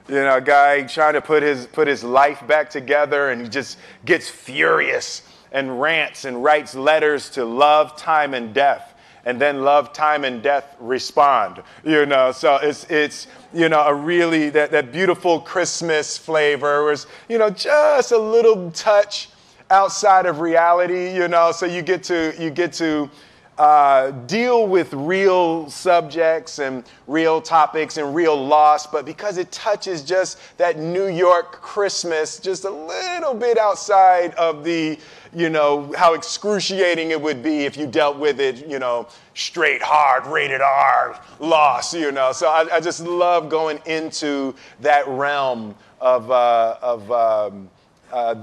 You know, a guy trying to put his life back together, and he just gets furious and rants and writes letters to love, time, and death. And then love, time, and death respond. You know, so it's you know, a really, that beautiful Christmas flavor was, you know, just a little touch outside of reality, you know, so you get to deal with real subjects and real topics and real loss, but because it touches just that New York Christmas just a little bit outside of the, you know, how excruciating it would be if you dealt with it, you know, straight, hard, rated R loss, you know. So I just love going into that realm of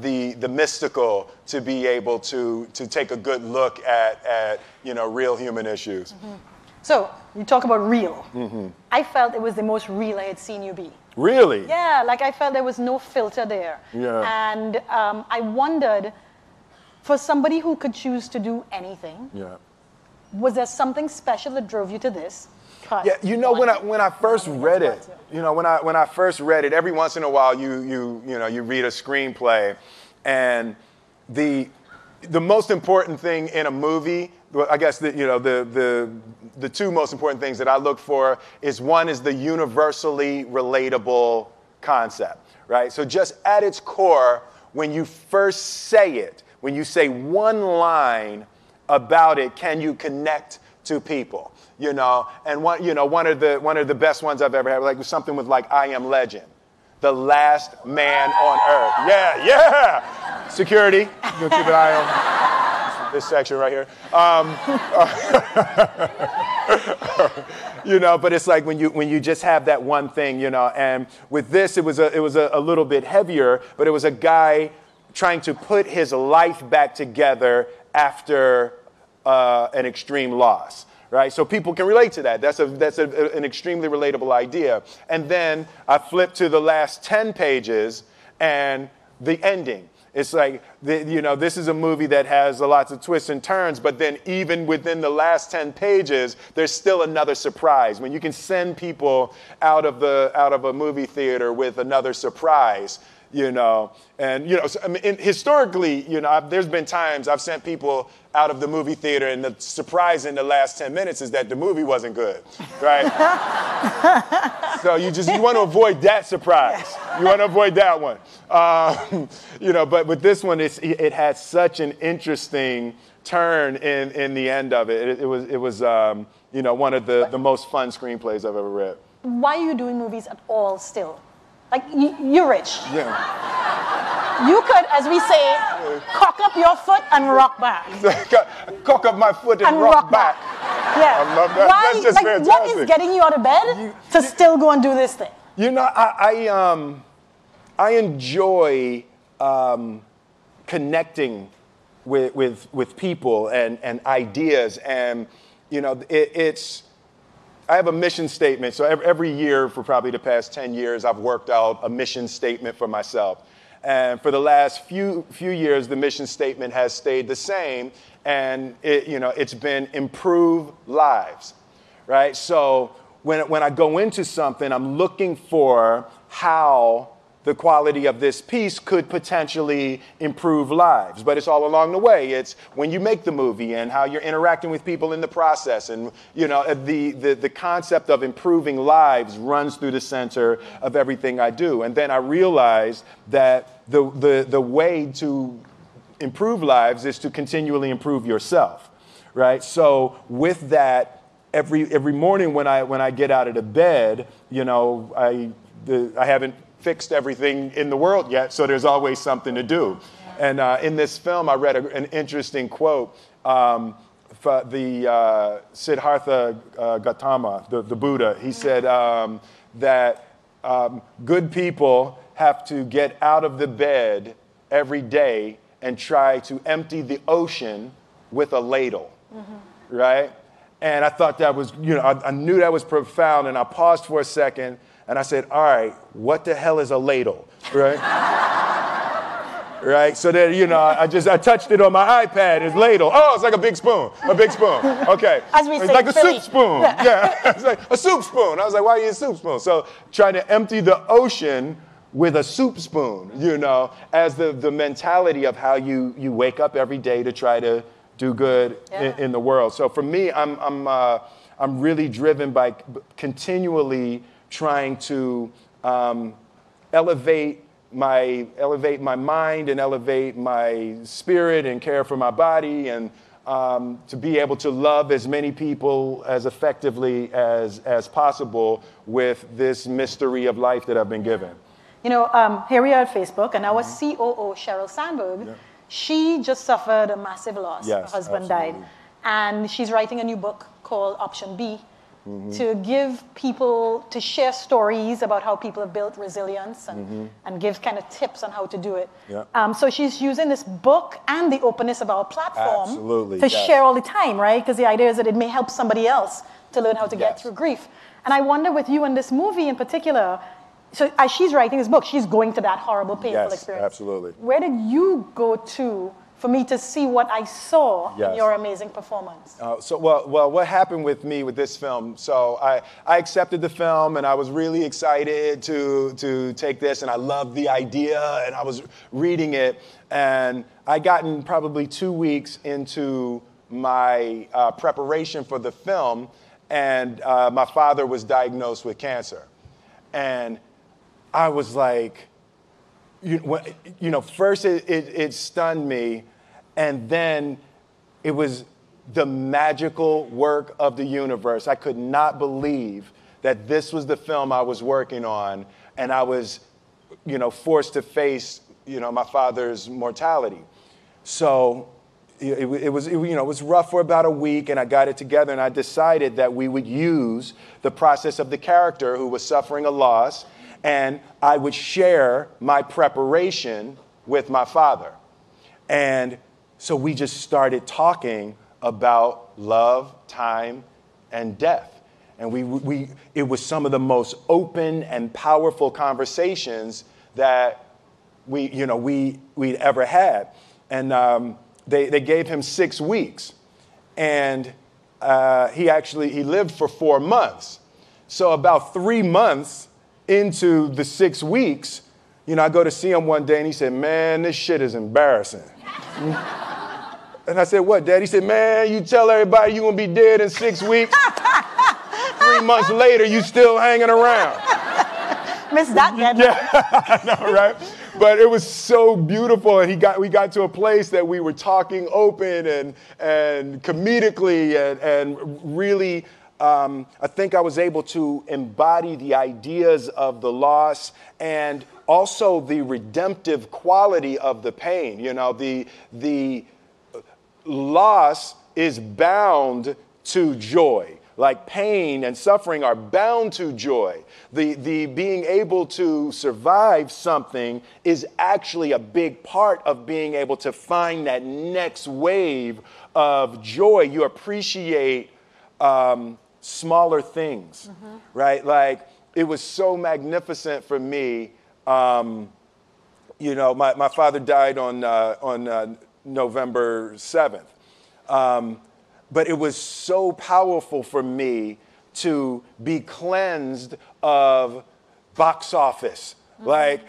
the mystical, to be able to take a good look at you know, real human issues. Mm-hmm. So you talk about real. Mm-hmm. I felt it was the most real I had seen you be. Really? Yeah, like I felt there was no filter there. Yeah. And I wondered, for somebody who could choose to do anything, yeah, was there something special that drove you to this? Yeah, you know, when I first read it, you know, when I first read it, every once in a while you read a screenplay, and the most important thing in a movie, I guess the two most important things that I look for is, one is the universally relatable concept, right? So just at its core, when you first say it, when you say one line about it, can you connect to people? You know, and one of the best ones I've ever had, like, was something with like, I Am Legend, the last man on earth. Yeah. Security, you keep an eye on this section right here. You know, but it's like when you just have that one thing, you know. And with this, it was a little bit heavier, but it was a guy trying to put his life back together after an extreme loss. Right, so people can relate to that. That's an extremely relatable idea. And then I flip to the last 10 pages and the ending. It's like, you know, this is a movie that has lots of twists and turns, but then even within the last 10 pages, there's still another surprise. When you can send people out of a movie theater with another surprise, you know, and, you know, so, I mean, historically, you know, there's been times I've sent people out of the movie theater, and the surprise in the last 10 minutes is that the movie wasn't good, right? So you want to avoid that surprise. You want to avoid that one. You know, but with this one, it had such an interesting turn in the end of it. It was you know, one of the most fun screenplays I've ever read. Why are you doing movies at all still? Like, you're rich. Yeah. You could, as we say, cock up your foot and rock back. Cock up my foot and rock back. Yeah. I love that. Why, That's just like, fantastic. what is getting you out of bed to still go and do this thing? You know, I enjoy connecting with people and ideas, and, you know, I have a mission statement. So every year for probably the past 10 years, I've worked out a mission statement for myself. And for the last few years, the mission statement has stayed the same. And it's been improve lives, right? So when I go into something, I'm looking for how the quality of this piece could potentially improve lives. But it's all along the way. It's when you make the movie and how you're interacting with people in the process. And, you know, the concept of improving lives runs through the center of everything I do. And then I realized that the way to improve lives is to continually improve yourself, right? So with that, every morning when I get out of the bed, you know, I haven't fixed everything in the world yet, so there's always something to do. And in this film, I read an interesting quote for the Siddhartha Gautama, the Buddha. He said that good people have to get out of the bed every day and try to empty the ocean with a ladle, right? And I thought that was, you know, I knew that was profound, and I paused for a second. And I said, all right, what the hell is a ladle, right? right? So that, you know, I touched it on my iPad, it's ladle. Oh, it's like a big spoon, Okay. As we it's say, like a Philly. soup spoon, yeah. It's like a soup spoon. I was like, why are you a soup spoon? So trying to empty the ocean with a soup spoon, you know, as the mentality of how you wake up every day to try to do good in the world. So for me, I'm really driven by continually trying to elevate my mind and elevate my spirit and care for my body, and to be able to love as many people as effectively as possible with this mystery of life that I've been given. You know, here we are at Facebook, and our COO, Sheryl Sandberg, she just suffered a massive loss. Yes, her husband absolutely. died. And she's writing a new book called Option B, to give people, to share stories about how people have built resilience and give kind of tips on how to do it. Yeah. So she's using this book and the openness of our platform Absolutely, to yes. share all the time, right? Because the idea is that it may help somebody else to learn how to get through grief. And I wonder with you in this movie in particular, so as she's writing this book, she's going to that horrible, painful experience. Absolutely. Where did you go to for me to see what I saw in your amazing performance? Well, what happened with me with this film? So I accepted the film, and I was really excited to take this, and I loved the idea, and I was reading it, and I gotten probably 2 weeks into my preparation for the film, and my father was diagnosed with cancer, and I was like, first it stunned me, and then it was the magical work of the universe. I could not believe that this was the film I was working on, and I was, forced to face, my father's mortality. So it was rough for about a week, and I got it together, and I decided that we would use the process of the character who was suffering a loss, and I would share my preparation with my father. And so we just started talking about love, time, and death. And it was some of the most open and powerful conversations that we'd ever had. And they gave him 6 weeks. And he lived for 4 months. So about 3 months into the 6 weeks, I go to see him one day, and he said, "Man, this shit is embarrassing." And I said, "What, Dad?" He said, "Man, you tell everybody you're going to be dead in 6 weeks. 3 months later, you still hanging around." Missed that, Dad. Yeah, I know, right? But it was so beautiful, and we got to a place that we were talking open and comedically and really, I think I was able to embody the ideas of the loss and also the redemptive quality of the pain. The loss is bound to joy. Like pain and suffering are bound to joy. The being able to survive something is actually a big part of being able to find that next wave of joy. You appreciate smaller things, right? Like it was so magnificent for me. My father died on November 7th. But it was so powerful for me to be cleansed of box office. Like,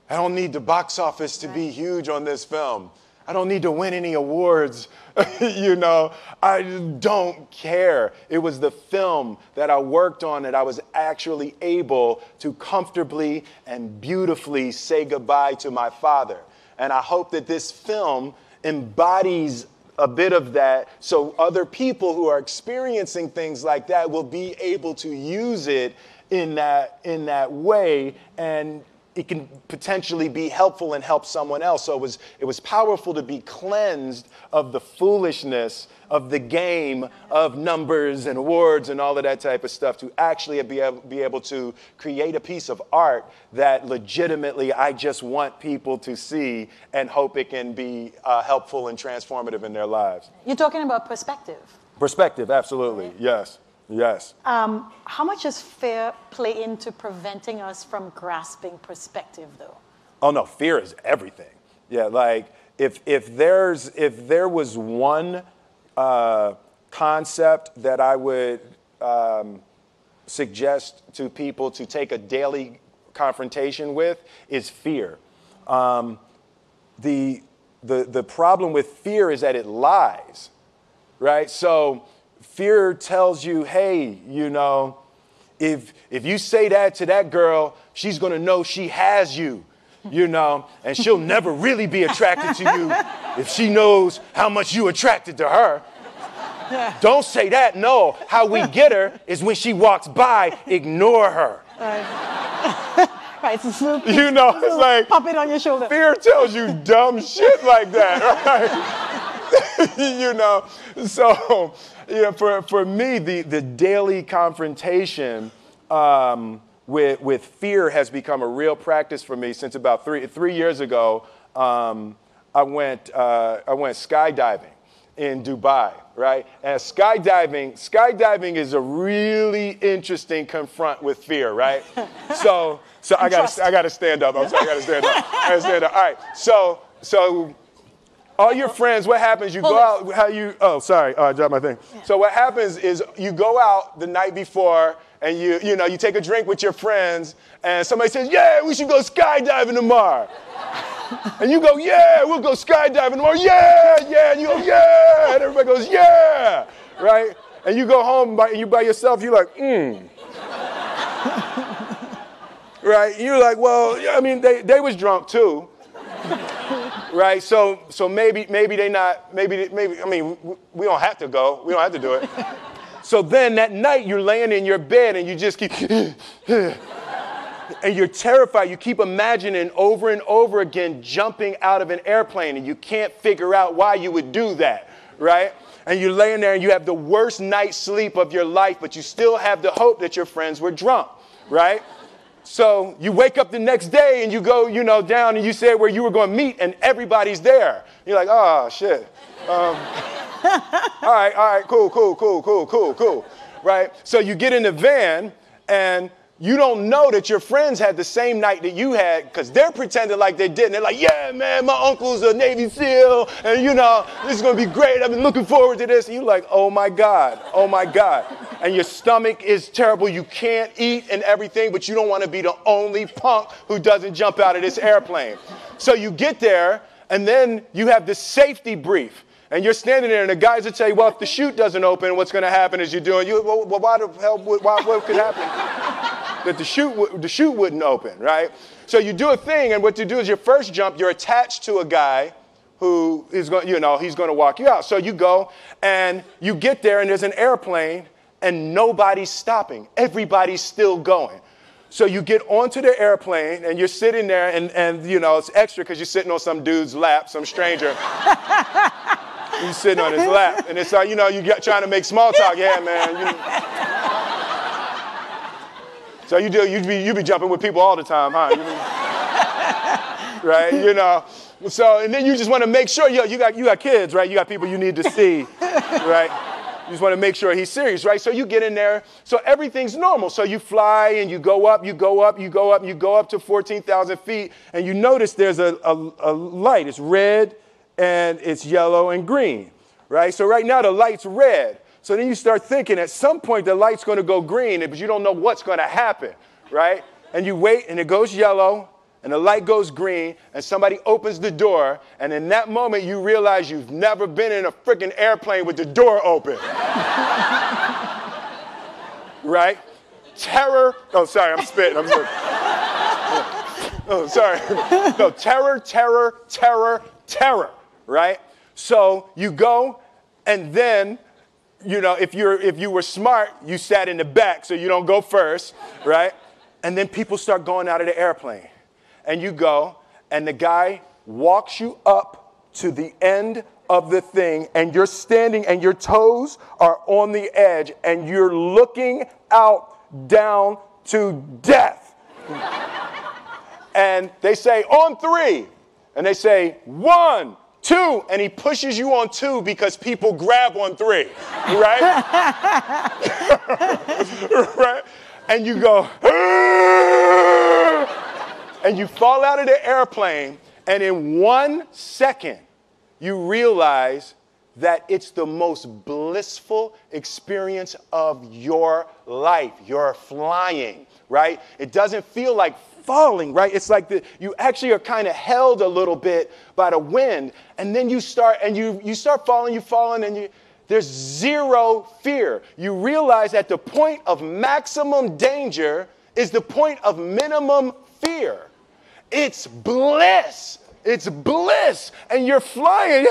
I don't need the box office to be huge on this film. I don't need to win any awards. I just don't care. It was the film that I worked on that I was actually able to comfortably and beautifully say goodbye to my father. And I hope that this film embodies a bit of that, so other people who are experiencing things like that will be able to use it in that way, and it can potentially be helpful and help someone else. So it was powerful to be cleansed of the foolishness of the game of numbers and awards and all of that type of stuff, to actually be able to create a piece of art that legitimately I just want people to see and hope it can be helpful and transformative in their lives. You're talking about perspective. Perspective, absolutely, right? Yes. How much does fear play into preventing us from grasping perspective, though? Oh, no, fear is everything. Yeah, like if there was one concept that I would suggest to people to take a daily confrontation with is fear. The problem with fear is that it lies, right? So fear tells you, hey, you know, if you say that to that girl, she's gonna know she has you, you know, and she'll never really be attracted to you if she knows how much you attracted to her. Don't say that, no. How we get her is when she walks by, ignore her. Right, so You know, it's like, pop it on your shoulder. fear tells you dumb shit like that, right? You know, so for me, the daily confrontation with fear has become a real practice for me since about three years ago. I went skydiving in Dubai, right? And skydiving is a really interesting confront with fear, right? So I gotta stand up. I'm sorry, I gotta stand up. All right. So all your friends, what happens? You go out. I dropped my thing. Yeah. So what happens is you go out the night before and you take a drink with your friends and somebody says, yeah, we should go skydiving tomorrow. And you go, yeah, we'll go skydiving tomorrow. Yeah. And you go, yeah. And everybody goes, yeah. Right? And you go home by yourself. You're like, Right? You're like, well, I mean, they was drunk too. Right? So maybe they not, maybe, I mean, we don't have to go. We don't have to do it. So then that night you're laying in your bed and you just keep, and you're terrified. You keep imagining over and over again jumping out of an airplane and you can't figure out why you would do that, right? And you're laying there and you have the worst night's sleep of your life, but you still have the hope that your friends were drunk, right? So you wake up the next day and you go, down and you say where you were going to meet and everybody's there. You're like, oh, shit. All right, cool. Right? So you get in the van and you don't know that your friends had the same night that you had because they're pretending like they didn't. They're like, yeah, man, my uncle's a Navy SEAL and, this is going to be great. I've been looking forward to this. And you're like, oh, my God. And your stomach is terrible. You can't eat and everything, but you don't want to be the only punk who doesn't jump out of this airplane. So you get there and then you have this safety brief. And you're standing there, and the guys will tell you, well, if the chute doesn't open, what's going to happen is well, why the hell, what could happen? That the chute wouldn't open, right? So you do a thing, and what you do is your first jump, you're attached to a guy who is going, he's going to walk you out. So you go, and you get there, and there's an airplane, and nobody's stopping. Everybody's still going. So you get onto the airplane, and you're sitting there, and it's extra because you're sitting on some dude's lap, some stranger. You're sitting on his lap, and it's like, you're trying to make small talk. Yeah, man. So you be jumping with people all the time, huh? Right? So, and then you just want to make sure, you got kids, right? You got people you need to see, right? You just want to make sure he's serious, right? So you get in there. So everything's normal. So you fly and you go up to 14,000 feet, and you notice there's a light. It's red, and it's yellow and green, right? So right now the light's red. So then you start thinking at some point the light's going to go green, but you don't know what's going to happen, right? And you wait, and it goes yellow, and the light goes green, and somebody opens the door, and in that moment you realize you've never been in a freaking airplane with the door open. Right? Terror. Oh, sorry, I'm spitting. Oh, sorry. No, terror. Right? So you go, and then, if you were smart, you sat in the back so you don't go first, right? And then people start going out of the airplane. And you go, and the guy walks you up to the end of the thing, and you're standing, and your toes are on the edge, and you're looking out down to death. And they say, on 3. And they say, 1, 2, and he pushes you on 2 because people grab on 3, right? Right? And you go, and you fall out of the airplane, And in 1 second, you realize that it's the most blissful experience of your life. You're flying, right? It doesn't feel like falling, right? It's like you actually are kind of held a little bit by the wind, and then you start falling, and there's zero fear. You realize that the point of maximum danger is the point of minimum fear. It's bliss. It's bliss, and you're flying,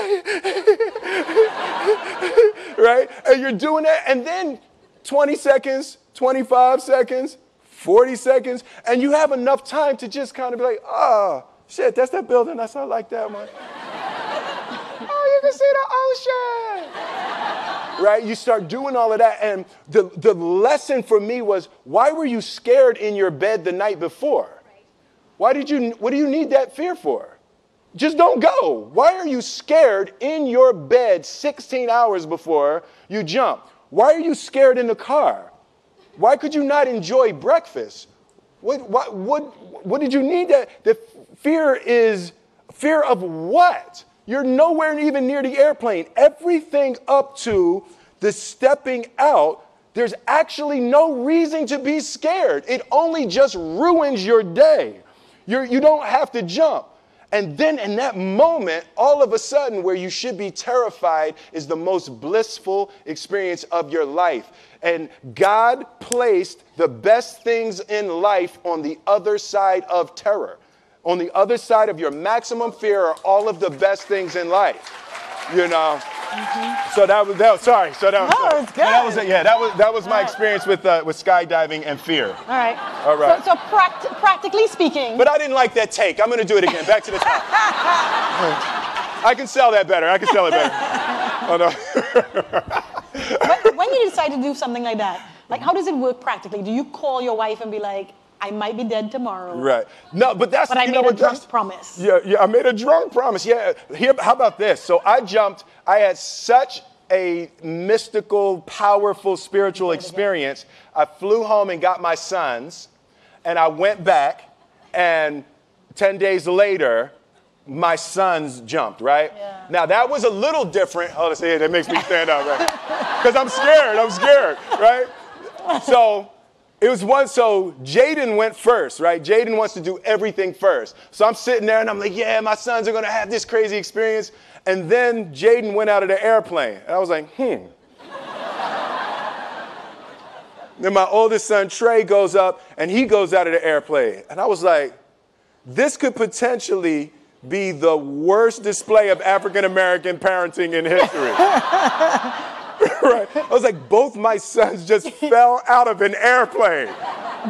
right? And you're doing that, and then 20 seconds, 25 seconds, 40 seconds, and you have enough time to just kind of be like, oh, shit, that's that building. I like that one. Oh, you can see the ocean. Right? You start doing all of that, and the lesson for me was, why were you scared in your bed the night before? What do you need that fear for? Just don't go. Why are you scared in your bed 16 hours before you jump? Why are you scared in the car? Why could you not enjoy breakfast? What did you need that? The fear is fear of what? You're nowhere even near the airplane. Everything up to the stepping out, there's actually no reason to be scared. It only just ruins your day. You don't have to jump. And then in that moment, all of a sudden, where you should be terrified is the most blissful experience of your life. And God placed the best things in life on the other side of terror. On the other side of your maximum fear are all of the best things in life. You know? Mm-hmm. So that was sorry. So that was, no, it's good. So that was my experience with skydiving and fear. All right. All right. So practically speaking. But I didn't like that take. I'm going to do it again. Back to the top. I can sell that better. Oh, no. when you decide to do something like that, like how does it work practically? Do you call your wife and be like, I might be dead tomorrow. Right. No, but that's. But I made a drunk promise. Yeah, I made a drunk promise. Yeah. How about this? So I jumped. I had such a mystical, powerful, spiritual experience. I flew home and got my sons, and I went back, and 10 days later, my sons jumped, right? Yeah. Now, that was a little different. Oh, let's see, that makes me stand up, right? Because I'm scared, right? So Jaden went first, right? Jaden wants to do everything first. So I'm sitting there and I'm like, yeah, my sons are going to have this crazy experience. And then Jaden went out of the airplane. And I was like, Then my oldest son, Trey, goes up and he goes out of the airplane. And I was like, this could potentially be the worst display of African-American parenting in history. Right. I was like, both my sons just fell out of an airplane.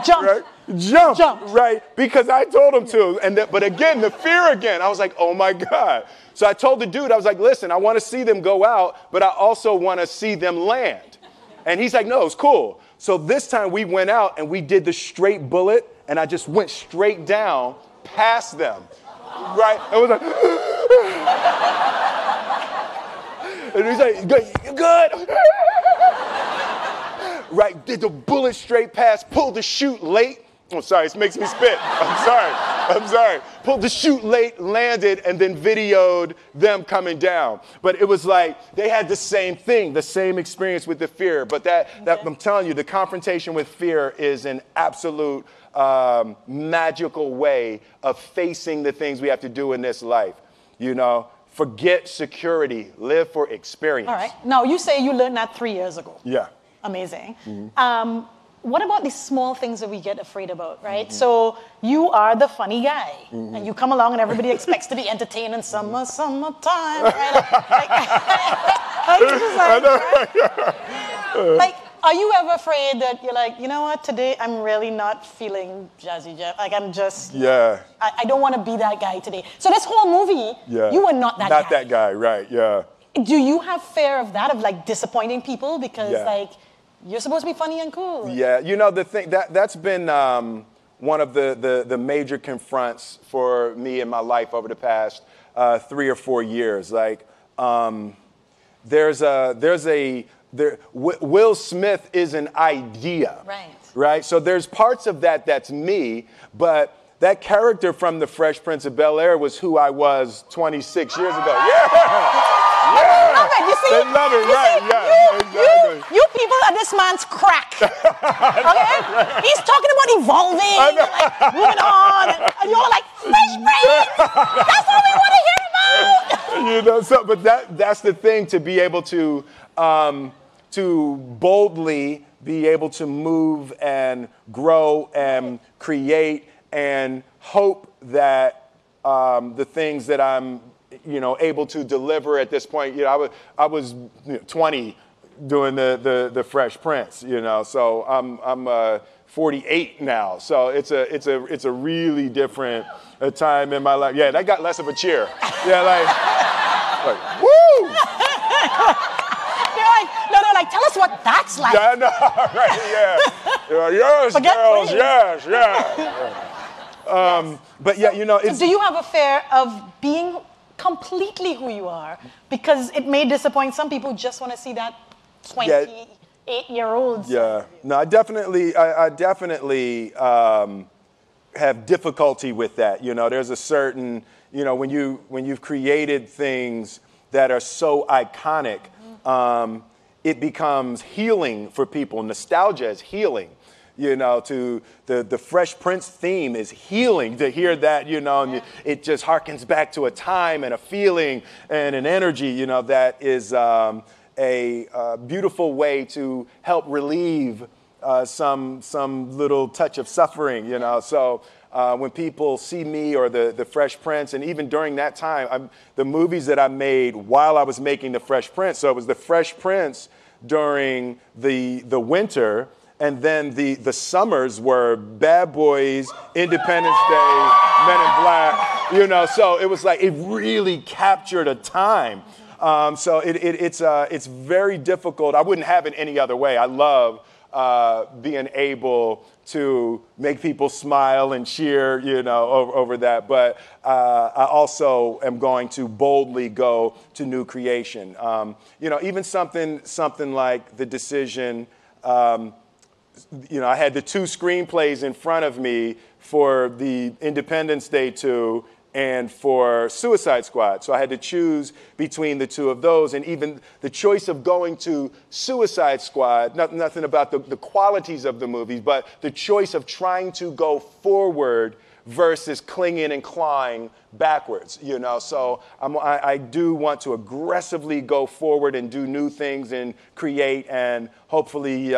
Jumped. Right? Jumped. Right. Because I told them to. But again, the fear again. I was like, oh my God. So I told the dude, I was like, listen, I want to see them go out, but I also want to see them land. And he's like, no, it's cool. So this time we went out and we did the straight bullet, and I just went straight down past them. Right. It was like, and he's like, good. Right, did the bullet straight past, pulled the chute late. Oh, sorry, this makes me spit. I'm sorry. Pulled the chute late, landed, and then videoed them coming down. But it was like, they had the same thing, the same experience with the fear. But that I'm telling you, the confrontation with fear is an absolute magical way of facing the things we have to do in this life, you know? Forget security. Live for experience. All right. Now, you say you learned that 3 years ago. Yeah. Amazing. Mm-hmm. What about these small things that we get afraid about, right? Mm-hmm. So you are the funny guy, mm-hmm. and you come along and everybody expects to be entertained in summertime, right? Like, are you ever afraid that you're like, you know what, today I'm really not feeling jazzy Jeff. Like I'm just, I don't want to be that guy today. So this whole movie, you were not that guy. Not that guy, right, yeah. Do you have fear of that, of like disappointing people? Because like, you're supposed to be funny and cool. Yeah, you know, the thing, that's been one of the major confronts for me in my life over the past 3 or 4 years. Like, Will Smith is an idea. Right. Right? So there's parts of that that's me, but that character from The Fresh Prince of Bel-Air was who I was 26 years ago. Yeah! Yeah! Love it. You see, they love it, right? See, Yeah, exactly. You people are this man's crack. Okay? He's talking about evolving, like moving on, and you're like, Fresh Prince! That's what we want to hear about! You know, so, but that's the thing, to be able to boldly be able to move and grow and create and hope that the things that I'm, able to deliver at this point. I was 20 doing the Fresh Prince. So I'm 48 now. So it's a really different time in my life. Yeah, that got less of a cheer. Yeah, like woo! They're like, tell us what that's like. Yeah, no, right, yeah. Yes, girls, yes, yeah. But yeah, it's... So do you have a fear of being completely who you are? Because it may disappoint some people who just want to see that 28-year-old. Yeah. No, I definitely have difficulty with that. There's a certain, when you've created things that are so iconic, it becomes healing for people. Nostalgia is healing. To the Fresh Prince theme is healing, to hear that, and it just harkens back to a time and a feeling and an energy, that is a beautiful way to help relieve some little touch of suffering, So when people see me or the Fresh Prince, and even during that time, the movies that I made while I was making the Fresh Prince, so it was the Fresh Prince during the winter, and then the summers were Bad Boys, Independence Day, Men in Black, So it was like, it really captured a time. So it's very difficult. I wouldn't have it any other way. I love being able to make people smile and cheer, over that. But I also am going to boldly go to new creation. Even something like the decision. I had the 2 screenplays in front of me for the Independence Day 2 and for Suicide Squad. So I had to choose between the 2 of those. And even the choice of going to Suicide Squad, nothing about the qualities of the movies, but the choice of trying to go forward versus clinging and clawing backwards, So I do want to aggressively go forward and do new things and create and hopefully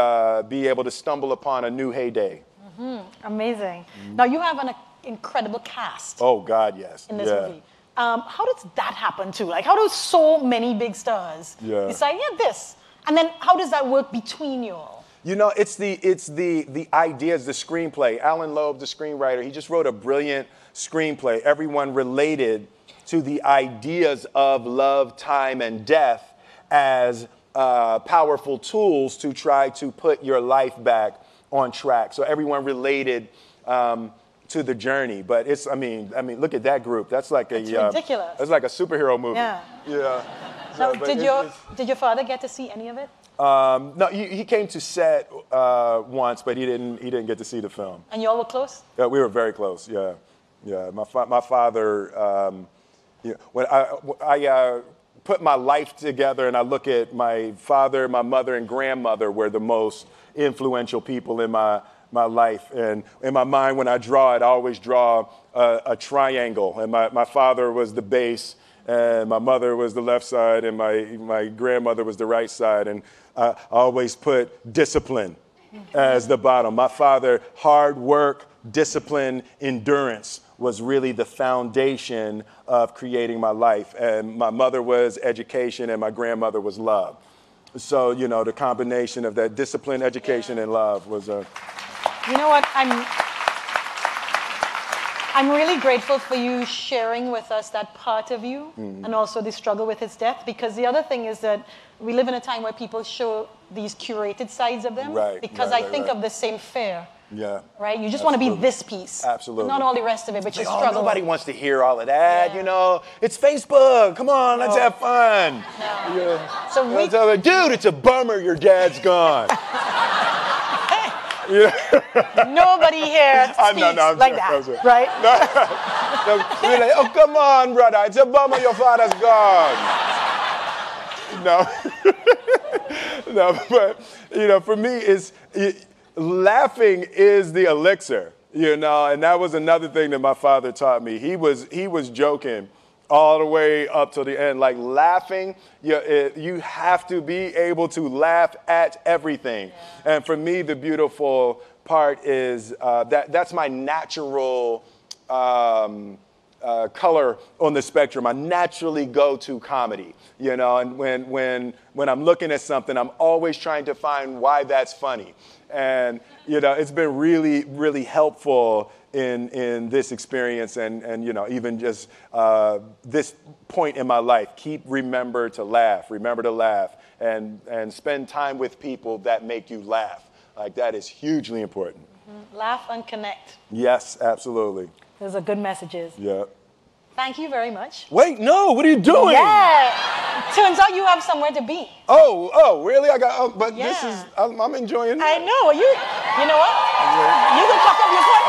be able to stumble upon a new heyday. Mm-hmm. Amazing. Now you have an incredible cast. Oh God, yes. In this movie. How does that happen too? Like, how do so many big stars decide, this? And then how does that work between you all? It's the ideas, the screenplay. Alan Loeb, the screenwriter, he just wrote a brilliant screenplay. Everyone related to the ideas of love, time, and death as powerful tools to try to put your life back on track. So everyone related to the journey. But I mean, look at that group. That's like ridiculous. That's like a superhero movie. Yeah. Yeah. Now, did your father get to see any of it? No, he came to set once, but he didn't get to see the film. And you all were close? Yeah, we were very close. Yeah. My father. When I put my life together and I look at my father, my mother, and grandmother were the most influential people in my life. And in my mind, when I draw it, I always draw a triangle. And my father was the base, and my mother was the left side, and my grandmother was the right side. And I always put discipline as the bottom. My father, hard work, discipline, endurance was really the foundation of creating my life. And my mother was education, and my grandmother was love. So, the combination of that discipline, education, and love was a... You know what? I'm really grateful for you sharing with us that part of you and also the struggle with his death, because the other thing is that we live in a time where people show these curated sides of them because I think of the same fear. Yeah. Right? You just want to be this piece. Absolutely. Not all the rest of it, but you struggle. Nobody wants to hear all of that, It's Facebook. Come on, let's have fun. No. So dude, it's a bummer your dad's gone. Nobody here speaks like that, right? We're like, oh, come on, brother. It's a bummer your father's gone. No. No, but, for me, laughing is the elixir, and that was another thing that my father taught me. He was joking all the way up to the end. Like laughing, you have to be able to laugh at everything. Yeah. And for me, the beautiful part is that's my natural color on the spectrum. I naturally go to comedy, and when I'm looking at something, I'm always trying to find why that's funny. And, it's been really, really helpful in this experience and even just this point in my life. Remember to laugh, and spend time with people that make you laugh. Like that is hugely important. Mm-hmm. Laugh and connect. Yes, absolutely. Those are good messages. Yeah. Thank you very much. Wait, no, what are you doing? Yeah. Turns out you have somewhere to be. Oh, really? This is, I'm enjoying it. I know. You know what? You can cock up your foot.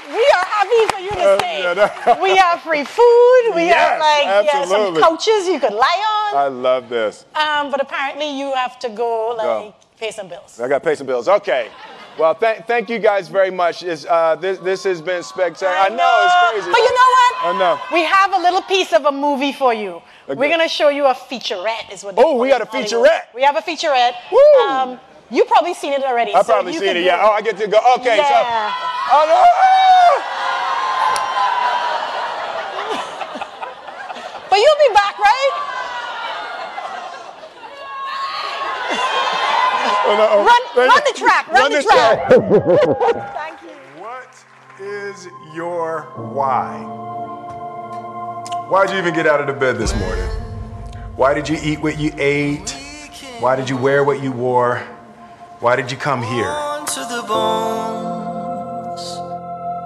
We are happy for you to stay. We have free food. We have some couches you could lie on. I love this. But apparently you have to go pay some bills. I got to pay some bills. Okay. Well, thank you guys very much. This has been spectacular. I know, it's crazy. But you know what? I know. We have a little piece of a movie for you. Okay. We're going to show you a featurette is what they call we got a featurette. We have a featurette. Woo! You've probably seen it already. I've probably seen it, yeah. Oh, I get to go. Okay, yeah. Oh, no. But you'll be back, right? Run the track. Run the track. Thank you. What is your why? Why did you even get out of the bed this morning? Why did you eat what you ate? Why did you wear what you wore? Why did you come here?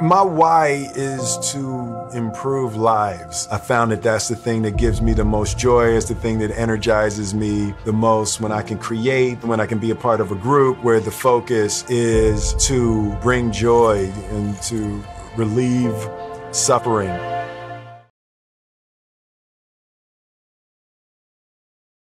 My why is to improve lives. I found that that's the thing that gives me the most joy. It's the thing that energizes me the most when I can create, when I can be a part of a group where the focus is to bring joy and to relieve suffering.